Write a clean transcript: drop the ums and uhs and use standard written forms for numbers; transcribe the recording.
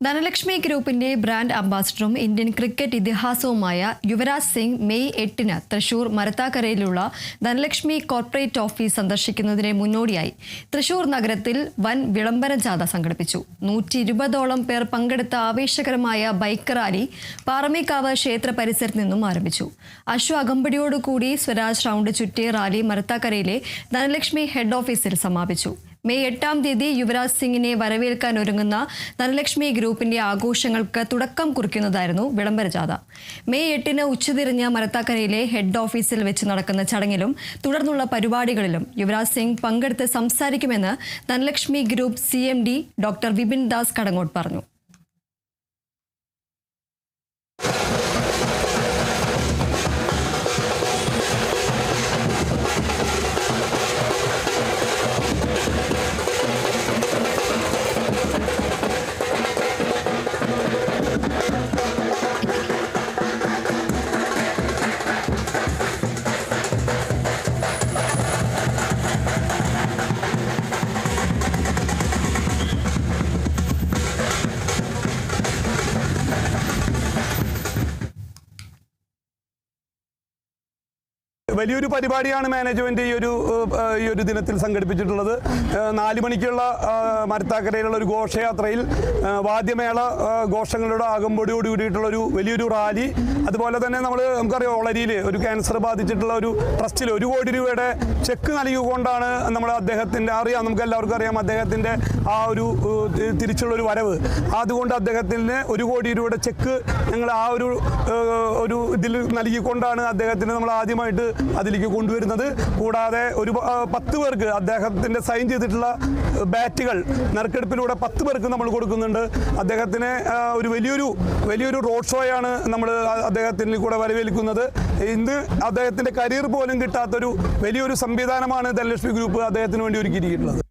ധനലക്ഷ്മി ഗ്രൂപ്പിന്റെ ബ്രാൻഡ് അംബാസിഡറും Indian cricket ഇതിഹാസവുമായ യുവരാജ് സിംഗ് മെയ് 8-ന് തൃശൂർ മരത്താക്കരയിലുള്ള ധനലക്ഷ്മി കോർപ്പറേറ്റ് ഓഫീസ് സന്ദർശിക്കുന്നതിന് മുന്നോടിയായി തൃശൂർ നഗരത്തിൽ വൻ വിളംബര ജാഥ സംഘടിപ്പിച്ചു. 120ഓളം പേർ പങ്കെടുത്ത ആവേശകരമായ ബൈക്ക് റാലി പാറമേക്കാവ് ക്ഷേത്ര പരിസരത്ത് നിന്നും ആരംഭിച്ചു. അശ്വ അകമ്പടിയോടുകൂടി സ്വരാജ് റൗണ്ട് ചുറ്റിയ റാലി മരത്താക്കരയിലെ ധനലക്ഷ്മി ഹെഡ് ഓഫീസിൽ സമാപിച്ചു. മെയ് 8-ാം തീയതി യുവരാജ് സിംഗിനെ വരവേൽക്കാൻ ഒരുങ്ങുന്ന ധനലക്ഷ്മി ഗ്രൂപ്പിന്റെ ആഘോഷങ്ങൾക്ക് തുടക്കം കുറിക്കുന്നതായിരുന്നു വിളംബര ജാഥ. മെയ് 8-ന് ഉച്ചതിരിഞ്ഞ് മരത്താക്കരയിലെ ഹെഡ് ഓഫീസിൽ വെച്ച് നടക്കുന്ന ചടങ്ങിലും തുടർന്നുള്ള പരിപാടികളിലും യുവരാജ് സിംഗ് പങ്കെടുത്ത് സംസാരിക്കുമെന്ന് Dhanalakshmi group CMD doctor Vipin Das Kadangot പറഞ്ഞു. വലിയൊരു പരിപാടിയാണ് മാനേജ്മെന്റ് ഈ ഒരു ദിനത്തിൽ സംഘടിപ്പിച്ചിട്ടുള്ളത്. 4 മണിക്കുള്ള മരത്താക്കരയിലുള്ള ഒരു ഘോഷയാത്രയിൽ വാദ്യമേള ഘോഷങ്ങളുടെ ആകമ്പടിയോട് കൂടിയിട്ടുള്ള വലിയൊരു റാലി, അതുപോലെ തന്നെ നമുക്കറിയാം ഒളരിയിൽ ഒരു ക്യാൻസർ ബാധിച്ചിട്ടുള്ള ഒരു ട്രസ്റ്റിൽ 1 കോടി രൂപയുടെ ചെക്ക് നൽകിക്കൊണ്ടാണ് നമ്മൾ നമുക്ക് എല്ലാവർക്കും അറിയാം അദ്ദേഹത്തിൻ്റെ ആ ഒരു തിരിച്ചുള്ളൊരു വരവ്. അതുകൊണ്ട് അദ്ദേഹത്തിന് 1 കോടി രൂപയുടെ ചെക്ക് ഞങ്ങൾ ആ ഒരു ഇതിൽ നൽകിക്കൊണ്ടാണ് അദ്ദേഹത്തിന് നമ്മൾ ആദ്യമായിട്ട് അതിലേക്ക് കൊണ്ടുവരുന്നത്. കൂടാതെ ഒരു 10 പേർക്ക് അദ്ദേഹത്തിൻ്റെ സൈൻ ചെയ്തിട്ടുള്ള ബാറ്റുകൾ നറുക്കെടുപ്പിലൂടെ 10 പേർക്ക് നമ്മൾ കൊടുക്കുന്നുണ്ട്. അദ്ദേഹത്തിന് ഒരു വലിയൊരു റോഡ് ഷോയാണ് നമ്മൾ അദ്ദേഹത്തിന് കൂടെ വരവേൽക്കുന്നത്. ഇന്ന് അദ്ദേഹത്തിൻ്റെ കരിയർ പോലും കിട്ടാത്തൊരു വലിയൊരു സംവിധാനമാണ് ധനലക്ഷ്മി ഗ്രൂപ്പ് അദ്ദേഹത്തിന് വേണ്ടി ഒരുക്കിയിരിക്കുന്നത്.